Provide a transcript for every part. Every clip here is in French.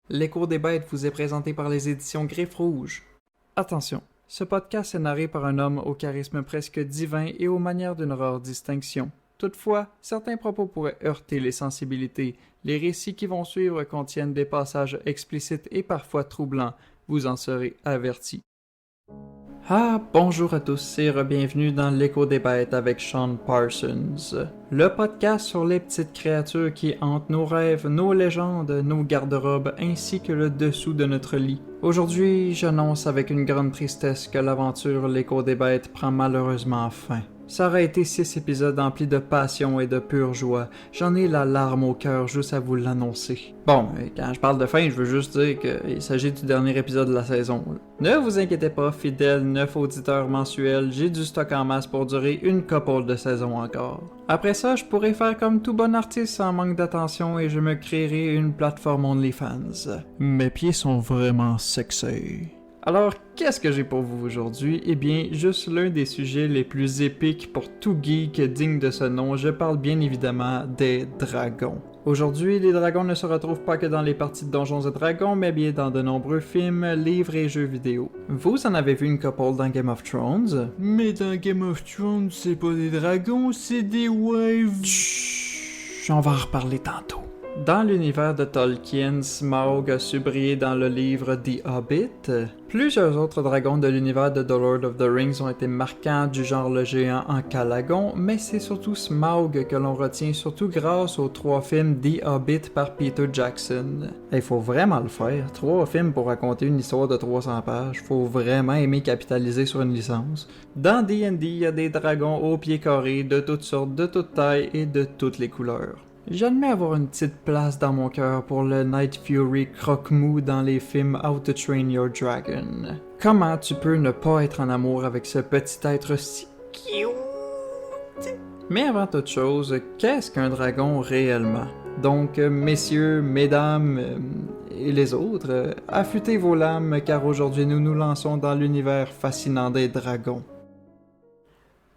L'écho des bêtes vous est présenté par les éditions Griffes Rouges. Attention, ce podcast est narré par un homme au charisme presque divin et aux manières d'une rare distinction. Toutefois, certains propos pourraient heurter les sensibilités. Les récits qui vont suivre contiennent des passages explicites et parfois troublants. Vous en serez avertis. Bonjour à tous et bienvenue dans l'Écho des bêtes avec Sean Parsons, le podcast sur les petites créatures qui hantent nos rêves, nos légendes, nos garde-robes ainsi que le dessous de notre lit. Aujourd'hui, j'annonce avec une grande tristesse que l'aventure L'Écho des bêtes prend malheureusement fin. Ça aurait été 6 épisodes emplis de passion et de pure joie. J'en ai la larme au cœur juste à vous l'annoncer. Bon, quand je parle de fin, je veux juste dire qu'il s'agit du dernier épisode de la saison. Ne vous inquiétez pas, fidèles 9 auditeurs mensuels, j'ai du stock en masse pour durer une couple de saisons encore. Après ça, je pourrais faire comme tout bon artiste sans manque d'attention et je me créerai une plateforme OnlyFans. Mes pieds sont vraiment sexy. Alors, qu'est-ce que j'ai pour vous aujourd'hui? Eh bien, juste l'un des sujets les plus épiques pour tout geek digne de ce nom, je parle bien évidemment des dragons. Aujourd'hui, les dragons ne se retrouvent pas que dans les parties de Donjons et Dragons, mais bien dans de nombreux films, livres et jeux vidéo. Vous en avez vu une couple dans Game of Thrones? Mais dans Game of Thrones, c'est pas des dragons, c'est des waves. Chut, on va en reparler tantôt. Dans l'univers de Tolkien, Smaug a su briller dans le livre The Hobbit. Plusieurs autres dragons de l'univers de The Lord of the Rings ont été marquants, du genre le géant en Calagon, mais c'est surtout Smaug que l'on retient, surtout grâce aux 3 films The Hobbit par Peter Jackson. Il faut vraiment le faire, 3 films pour raconter une histoire de 300 pages, faut vraiment aimer capitaliser sur une licence. Dans D&D, il y a des dragons aux pieds carrés, de toutes sortes, de toutes tailles et de toutes les couleurs. J'admets avoir une petite place dans mon cœur pour le Night Fury croque-mou dans les films How to Train Your Dragon. Comment tu peux ne pas être en amour avec ce petit être si cute? Mais avant toute chose, qu'est-ce qu'un dragon réellement? Donc, messieurs, mesdames et les autres, affûtez vos lames car aujourd'hui nous nous lançons dans l'univers fascinant des dragons.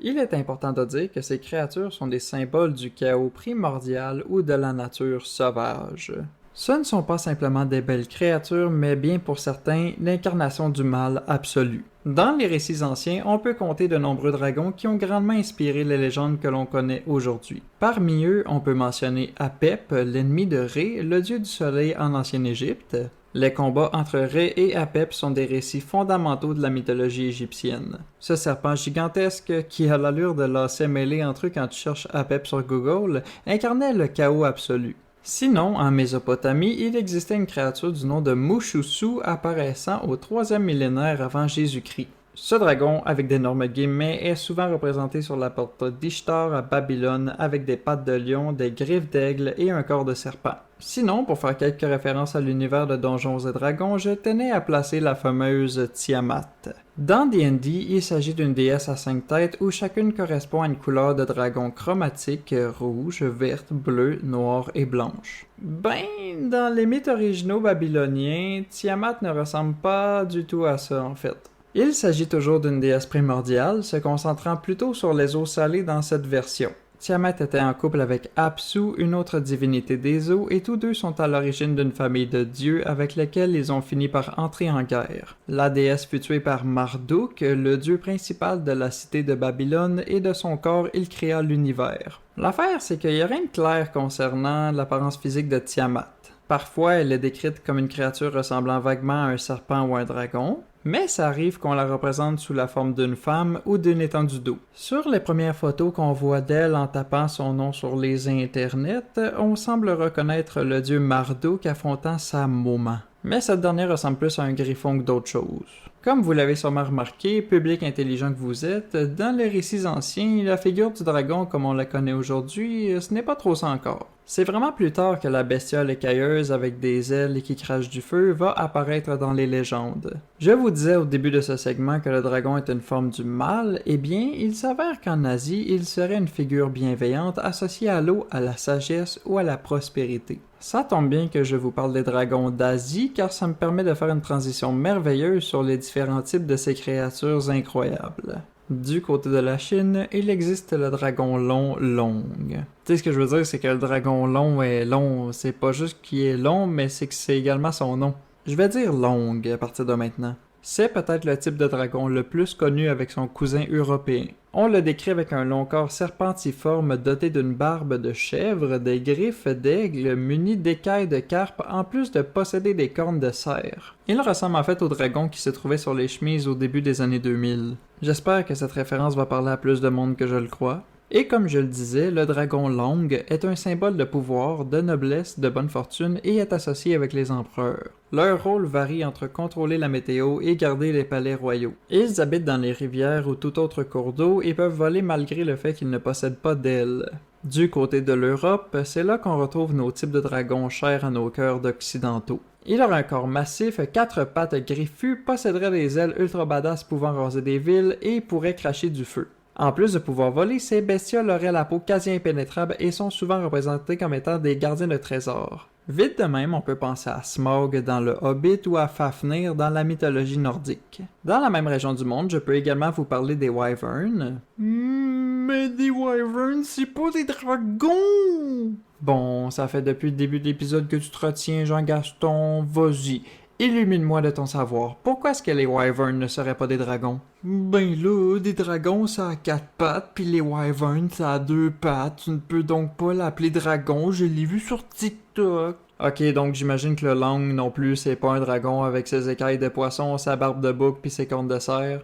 Il est important de dire que ces créatures sont des symboles du chaos primordial ou de la nature sauvage. Ce ne sont pas simplement des belles créatures, mais bien pour certains, l'incarnation du mal absolu. Dans les récits anciens, on peut compter de nombreux dragons qui ont grandement inspiré les légendes que l'on connaît aujourd'hui. Parmi eux, on peut mentionner Apep, l'ennemi de Ré, le dieu du soleil en ancienne Égypte. Les combats entre Ré et Apep sont des récits fondamentaux de la mythologie égyptienne. Ce serpent gigantesque, qui a l'allure de lacets mêlés entre eux quand tu cherches Apep sur Google, incarnait le chaos absolu. Sinon, en Mésopotamie, il existait une créature du nom de Mushussu apparaissant au 3e millénaire avant Jésus-Christ. Ce dragon, avec d'énormes guillemets, est souvent représenté sur la porte d'Ishtar à Babylone avec des pattes de lion, des griffes d'aigle et un corps de serpent. Sinon, pour faire quelques références à l'univers de Donjons et Dragons, je tenais à placer la fameuse Tiamat. Dans D&D, il s'agit d'une déesse à 5 têtes où chacune correspond à une couleur de dragon chromatique, rouge, verte, bleue, noire et blanche. Dans les mythes originaux babyloniens, Tiamat ne ressemble pas du tout à ça en fait. Il s'agit toujours d'une déesse primordiale, se concentrant plutôt sur les eaux salées dans cette version. Tiamat était en couple avec Apsu, une autre divinité des eaux, et tous deux sont à l'origine d'une famille de dieux avec lesquels ils ont fini par entrer en guerre. La déesse fut tuée par Marduk, le dieu principal de la cité de Babylone, et de son corps il créa l'univers. L'affaire, c'est qu'il n'y a rien de clair concernant l'apparence physique de Tiamat. Parfois, elle est décrite comme une créature ressemblant vaguement à un serpent ou un dragon, mais ça arrive qu'on la représente sous la forme d'une femme ou d'une étendue d'eau. Sur les premières photos qu'on voit d'elle en tapant son nom sur les internets, on semble reconnaître le dieu Marduk affrontant sa maman. Mais cette dernière ressemble plus à un griffon que d'autres choses. Comme vous l'avez sûrement remarqué, public intelligent que vous êtes, dans les récits anciens, la figure du dragon comme on la connaît aujourd'hui, ce n'est pas trop ça encore. C'est vraiment plus tard que la bestiole écailleuse avec des ailes et qui crache du feu va apparaître dans les légendes. Je vous disais au début de ce segment que le dragon est une forme du mal, eh bien, il s'avère qu'en Asie, il serait une figure bienveillante associée à l'eau, à la sagesse ou à la prospérité. Ça tombe bien que je vous parle des dragons d'Asie, car ça me permet de faire une transition merveilleuse sur les différents types de ces créatures incroyables. Du côté de la Chine, il existe le dragon long Long. Tu sais, ce que je veux dire, c'est que le dragon long est long, c'est pas juste qu'il est long, mais c'est que c'est également son nom. Je vais dire Long à partir de maintenant. C'est peut-être le type de dragon le plus connu avec son cousin européen. On le décrit avec un long corps serpentiforme doté d'une barbe de chèvre, des griffes d'aigle, muni d'écailles de carpe, en plus de posséder des cornes de cerf. Il ressemble en fait au dragon qui se trouvait sur les chemises au début des années 2000. J'espère que cette référence va parler à plus de monde que je le crois. Et comme je le disais, le dragon Long est un symbole de pouvoir, de noblesse, de bonne fortune et est associé avec les empereurs. Leur rôle varie entre contrôler la météo et garder les palais royaux. Ils habitent dans les rivières ou tout autre cours d'eau et peuvent voler malgré le fait qu'ils ne possèdent pas d'ailes. Du côté de l'Europe, c'est là qu'on retrouve nos types de dragons chers à nos cœurs d'occidentaux. Il aura un corps massif, 4 pattes griffues, posséderait des ailes ultra badass pouvant raser des villes et pourrait cracher du feu. En plus de pouvoir voler, ces bestioles auraient la peau quasi impénétrable et sont souvent représentées comme étant des gardiens de trésors. Vite de même, on peut penser à Smaug dans le Hobbit ou à Fafnir dans la mythologie nordique. Dans la même région du monde, je peux également vous parler des Wyverns. Mais des Wyverns, c'est pas des dragons! Bon, ça fait depuis le début de l'épisode que tu te retiens, Jean-Gaston, vas-y. Illumine-moi de ton savoir. Pourquoi est-ce que les Wyverns ne seraient pas des dragons? Ben là, des dragons ça a 4 pattes, puis les Wyverns ça a 2 pattes. Tu ne peux donc pas l'appeler dragon, je l'ai vu sur TikTok. Ok, donc j'imagine que le Long non plus, c'est pas un dragon avec ses écailles de poisson, sa barbe de bouc puis ses cornes de cerf.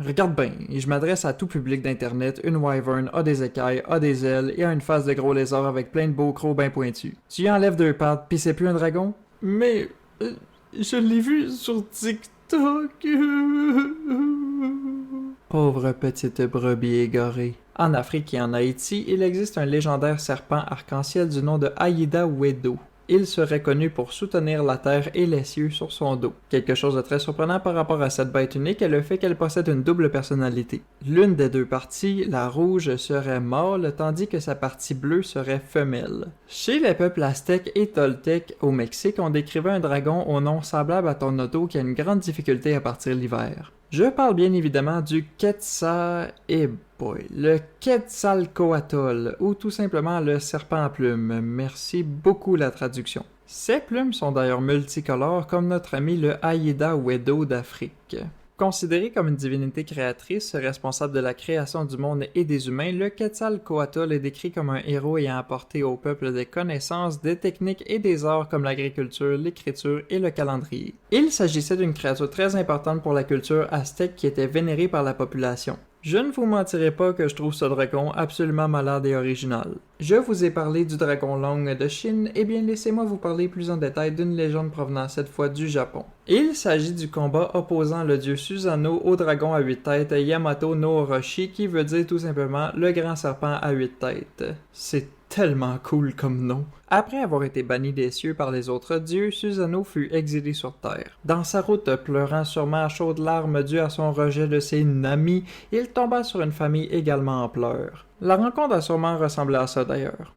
Regarde bien, et je m'adresse à tout public d'internet, une Wyvern a des écailles, a des ailes et a une face de gros lézard avec plein de beaux crocs bien pointus. Tu y enlèves 2 pattes pis c'est plus un dragon? Mais... je l'ai vu sur TikTok. Pauvre petite brebis égarée. En Afrique et en Haïti, il existe un légendaire serpent arc-en-ciel du nom de Aïda Wedo. Il serait connu pour soutenir la terre et les cieux sur son dos. Quelque chose de très surprenant par rapport à cette bête unique est le fait qu'elle possède une double personnalité. L'une des deux parties, la rouge, serait mâle, tandis que sa partie bleue serait femelle. Chez les peuples aztèques et toltèques au Mexique, on décrivait un dragon au nom semblable à Tornado qui a une grande difficulté à partir l'hiver. Je parle bien évidemment du le Quetzalcoatl, ou tout simplement le serpent à plumes. Merci beaucoup la traduction. Ces plumes sont d'ailleurs multicolores comme notre ami le Aïda Wedo d'Afrique. Considéré comme une divinité créatrice, responsable de la création du monde et des humains, le Quetzalcoatl est décrit comme un héros ayant apporté au peuple des connaissances, des techniques et des arts comme l'agriculture, l'écriture et le calendrier. Il s'agissait d'une créature très importante pour la culture aztèque qui était vénérée par la population. Je ne vous mentirai pas que je trouve ce dragon absolument malade et original. Je vous ai parlé du dragon Long de Chine, et bien laissez-moi vous parler plus en détail d'une légende provenant cette fois du Japon. Il s'agit du combat opposant le dieu Susanoo au dragon à 8 têtes Yamato no Orochi qui veut dire tout simplement le grand serpent à 8 têtes. C'est tellement cool comme nom. Après avoir été banni des cieux par les autres dieux, Susanoo fut exilé sur Terre. Dans sa route, pleurant sûrement à chaudes larmes dues à son rejet de ses Nami, il tomba sur une famille également en pleurs. La rencontre a sûrement ressemblé à ça d'ailleurs.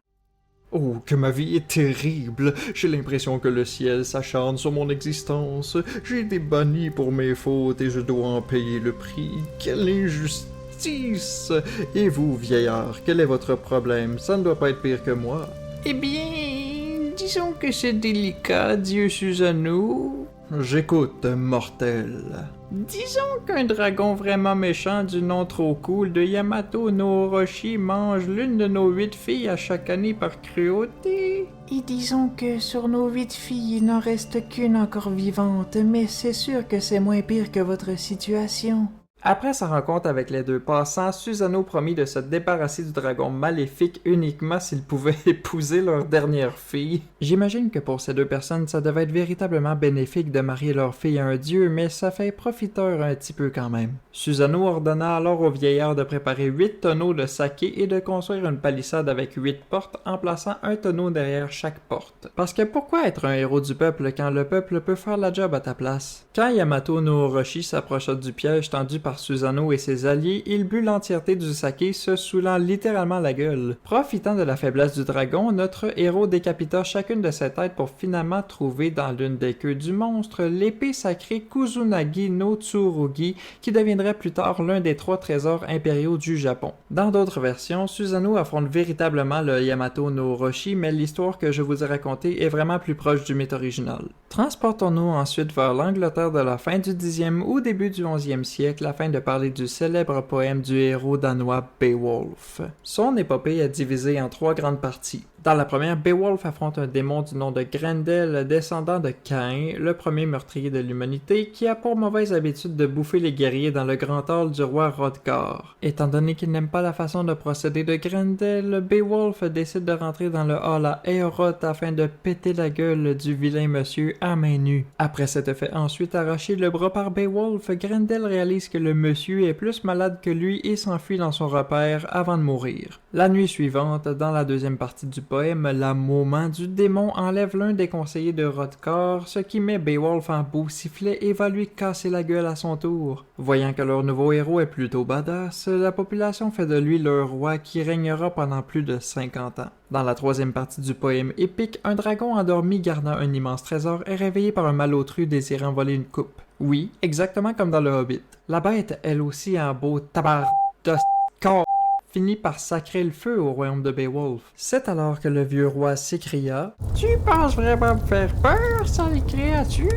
Oh, que ma vie est terrible! J'ai l'impression que le ciel s'acharne sur mon existence. J'ai été banni pour mes fautes et je dois en payer le prix. Quelle injustice! Et vous, vieillard, quel est votre problème? Ça ne doit pas être pire que moi. Eh bien, disons que c'est délicat, dieu Susanoo. J'écoute, mortel. Disons qu'un dragon vraiment méchant du nom trop cool de Yamato no Orochi mange l'une de nos 8 filles à chaque année par cruauté. Et disons que sur nos 8 filles, il n'en reste qu'une encore vivante, mais c'est sûr que c'est moins pire que votre situation. Après sa rencontre avec les deux passants, Susanoo promit de se débarrasser du dragon maléfique uniquement s'il pouvait épouser leur dernière fille. J'imagine que pour ces deux personnes, ça devait être véritablement bénéfique de marier leur fille à un dieu, mais ça fait profiteur un petit peu quand même. Susanoo ordonna alors au vieillard de préparer 8 tonneaux de saké et de construire une palissade avec 8 portes en plaçant un tonneau derrière chaque porte. Parce que pourquoi être un héros du peuple quand le peuple peut faire la job à ta place? Quand Yamato no Orochi s'approcha du piège tendu par par Susanoo et ses alliés, il but l'entièreté du saké, se saoulant littéralement la gueule. Profitant de la faiblesse du dragon, notre héros décapita chacune de ses têtes pour finalement trouver dans l'une des queues du monstre l'épée sacrée Kusunagi no Tsurugi, qui deviendrait plus tard l'un des 3 trésors impériaux du Japon. Dans d'autres versions, Susanoo affronte véritablement le Yamato no Orochi, mais l'histoire que je vous ai racontée est vraiment plus proche du mythe original. Transportons-nous ensuite vers l'Angleterre de la fin du 10e ou début du 11e siècle afin de parler du célèbre poème du héros danois Beowulf. Son épopée est divisée en 3 grandes parties. Dans la première, Beowulf affronte un démon du nom de Grendel, descendant de Caïn, le premier meurtrier de l'humanité, qui a pour mauvaise habitude de bouffer les guerriers dans le grand hall du roi Hrothgar. Étant donné qu'il n'aime pas la façon de procéder de Grendel, Beowulf décide de rentrer dans le hall à Éoroth afin de péter la gueule du vilain monsieur à main nue. Après s'être fait ensuite arracher le bras par Beowulf, Grendel réalise que le monsieur est plus malade que lui et s'enfuit dans son repère avant de mourir. La nuit suivante, dans la deuxième partie du poème, la moment du démon enlève l'un des conseillers de Hrothgar, ce qui met Beowulf en beau sifflet et va lui casser la gueule à son tour. Voyant que leur nouveau héros est plutôt badass, la population fait de lui leur roi qui régnera pendant plus de 50 ans. Dans la troisième partie du poème épique, un dragon endormi gardant un immense trésor est réveillé par un malotru désirant voler une coupe. Oui, exactement comme dans le Hobbit. La bête, elle aussi en beau tabar de corps, finit par sacrer le feu au royaume de Beowulf. C'est alors que le vieux roi s'écria « Tu penses vraiment me faire peur, sale créature?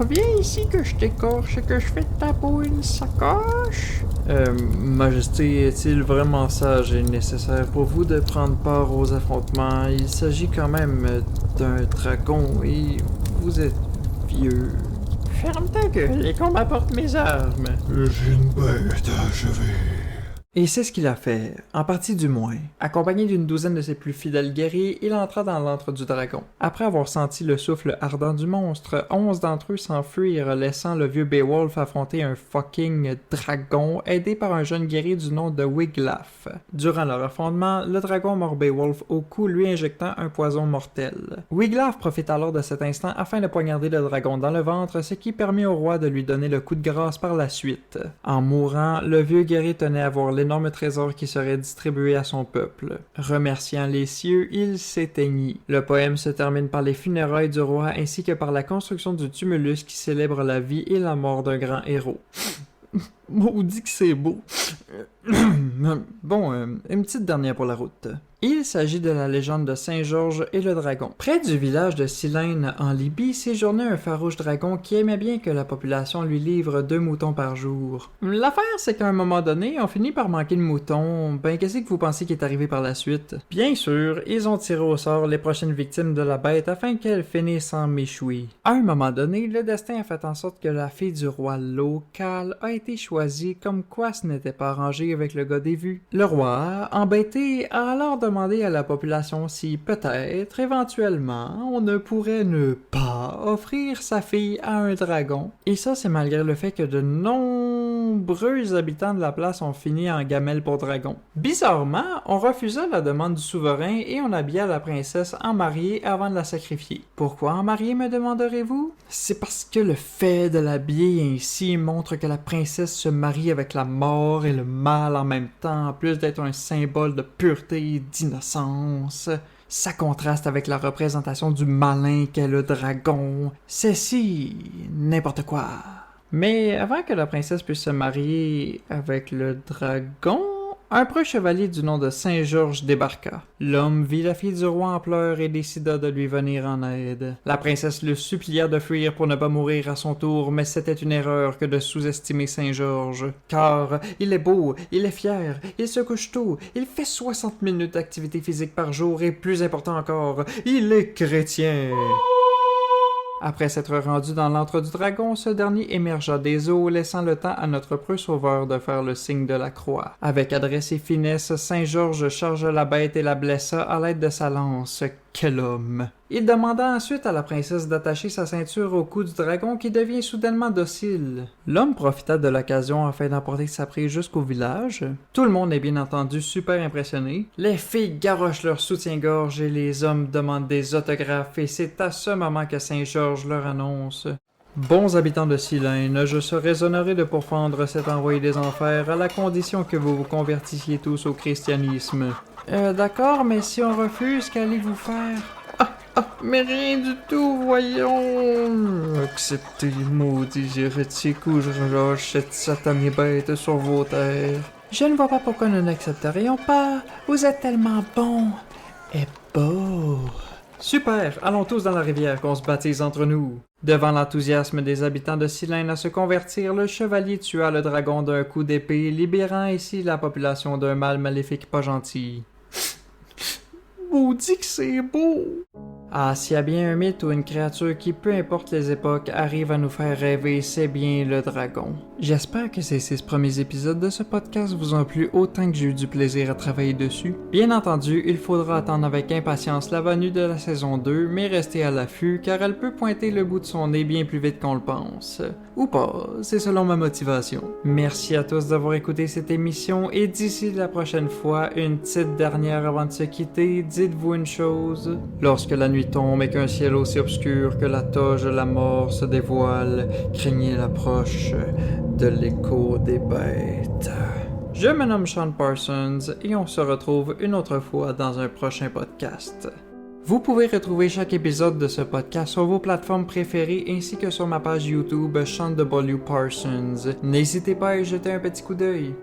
Viens ici que je t'écorche et que je fais de ta peau une sacoche. » Majesté, est-il vraiment sage et nécessaire pour vous de prendre part aux affrontements? Il s'agit quand même d'un dragon et vous êtes vieux. Ferme ta gueule et qu'on m'apporte mes armes. J'ai une bête à achever. Et c'est ce qu'il a fait, en partie du moins. Accompagné d'une douzaine de ses plus fidèles guerriers, il entra dans l'antre du dragon. Après avoir senti le souffle ardent du monstre, 11 d'entre eux s'enfuirent, laissant le vieux Beowulf affronter un fucking dragon, aidé par un jeune guerrier du nom de Wiglaf. Durant leur affrontement, le dragon mord Beowulf au cou, lui injectant un poison mortel. Wiglaf profite alors de cet instant afin de poignarder le dragon dans le ventre, ce qui permet au roi de lui donner le coup de grâce par la suite. En mourant, le vieux guerrier tenait à voir l'énorme trésor qui serait distribué à son peuple. Remerciant les cieux, il s'éteignit. Le poème se termine par les funérailles du roi ainsi que par la construction du tumulus qui célèbre la vie et la mort d'un grand héros. Maudit que c'est beau. Bon, une petite dernière pour la route. Il s'agit de la légende de Saint-Georges et le dragon. Près du village de Silène, en Libye, séjournait un farouche dragon qui aimait bien que la population lui livre 2 moutons par jour. L'affaire, c'est qu'à un moment donné, on finit par manquer de moutons. Ben, qu'est-ce que vous pensez qui est arrivé par la suite? Bien sûr, ils ont tiré au sort les prochaines victimes de la bête afin qu'elles finissent en méchoui. À un moment donné, le destin a fait en sorte que la fille du roi local a été choisie, comme quoi ce n'était pas arrangé avec le gars des vues. Le roi, embêté, a alors demandé à la population si peut-être, éventuellement, on ne pourrait ne pas offrir sa fille à un dragon. Et ça, c'est malgré le fait que de nombreux habitants de la place ont fini en gamelle pour dragon. Bizarrement, on refusa la demande du souverain et on habilla la princesse en mariée avant de la sacrifier. Pourquoi en mariée, me demanderez-vous? C'est parce que le fait de l'habiller ainsi montre que la princesse se marie avec la mort et le mal en même temps, en plus d'être un symbole de pureté et d'innocence. Ça contraste avec la représentation du malin qu'est le dragon. C'est si n'importe quoi. Mais avant que la princesse puisse se marier avec le dragon, un preux chevalier du nom de Saint-Georges débarqua. L'homme vit la fille du roi en pleurs et décida de lui venir en aide. La princesse le supplia de fuir pour ne pas mourir à son tour, mais c'était une erreur que de sous-estimer Saint-Georges. Car il est beau, il est fier, il se couche tôt, il fait 60 minutes d'activité physique par jour et plus important encore, il est chrétien. Après s'être rendu dans l'antre du dragon, ce dernier émergea des eaux, laissant le temps à notre preux sauveur de faire le signe de la croix. Avec adresse et finesse, Saint-Georges chargea la bête et la blessa à l'aide de sa lance. Quel homme! Il demanda ensuite à la princesse d'attacher sa ceinture au cou du dragon qui devient soudainement docile. L'homme profita de l'occasion afin d'emporter sa prise jusqu'au village. Tout le monde est bien entendu super impressionné. Les filles garochent leur soutien-gorge et les hommes demandent des autographes et c'est à ce moment que Saint-Georges leur annonce Bons habitants de Silène, je serais honoré de pourfendre cet envoyé des enfers à la condition que vous vous convertissiez tous au christianisme. D'accord, mais si on refuse, qu'allez-vous faire? Mais rien du tout, voyons! Acceptez, maudits hérétiques, ou je relâche cette satanée bête sur vos terres. Je ne vois pas pourquoi nous n'accepterions pas. Vous êtes tellement bons et beaux. Super! Allons tous dans la rivière qu'on se baptise entre nous. Devant l'enthousiasme des habitants de Silène à se convertir, le chevalier tua le dragon d'un coup d'épée, libérant ainsi la population d'un mal maléfique pas gentil. Maudit que c'est beau! Ah, s'il y a bien un mythe ou une créature qui, peu importe les époques, arrive à nous faire rêver, c'est bien le dragon. J'espère que ces 6 premiers épisodes de ce podcast vous ont plu autant que j'ai eu du plaisir à travailler dessus. Bien entendu, il faudra attendre avec impatience la venue de la saison 2, mais restez à l'affût car elle peut pointer le bout de son nez bien plus vite qu'on le pense. Ou pas, c'est selon ma motivation. Merci à tous d'avoir écouté cette émission et d'ici la prochaine fois, une petite dernière avant de se quitter, dites-vous une chose. Lorsque la nuit tombe et qu'un ciel aussi obscur que la toge de la mort se dévoile, craignez l'approche de l'écho des bêtes. Je me nomme Sean Parsons et on se retrouve une autre fois dans un prochain podcast. Vous pouvez retrouver chaque épisode de ce podcast sur vos plateformes préférées ainsi que sur ma page YouTube Sean W. Parsons. N'hésitez pas à y jeter un petit coup d'œil.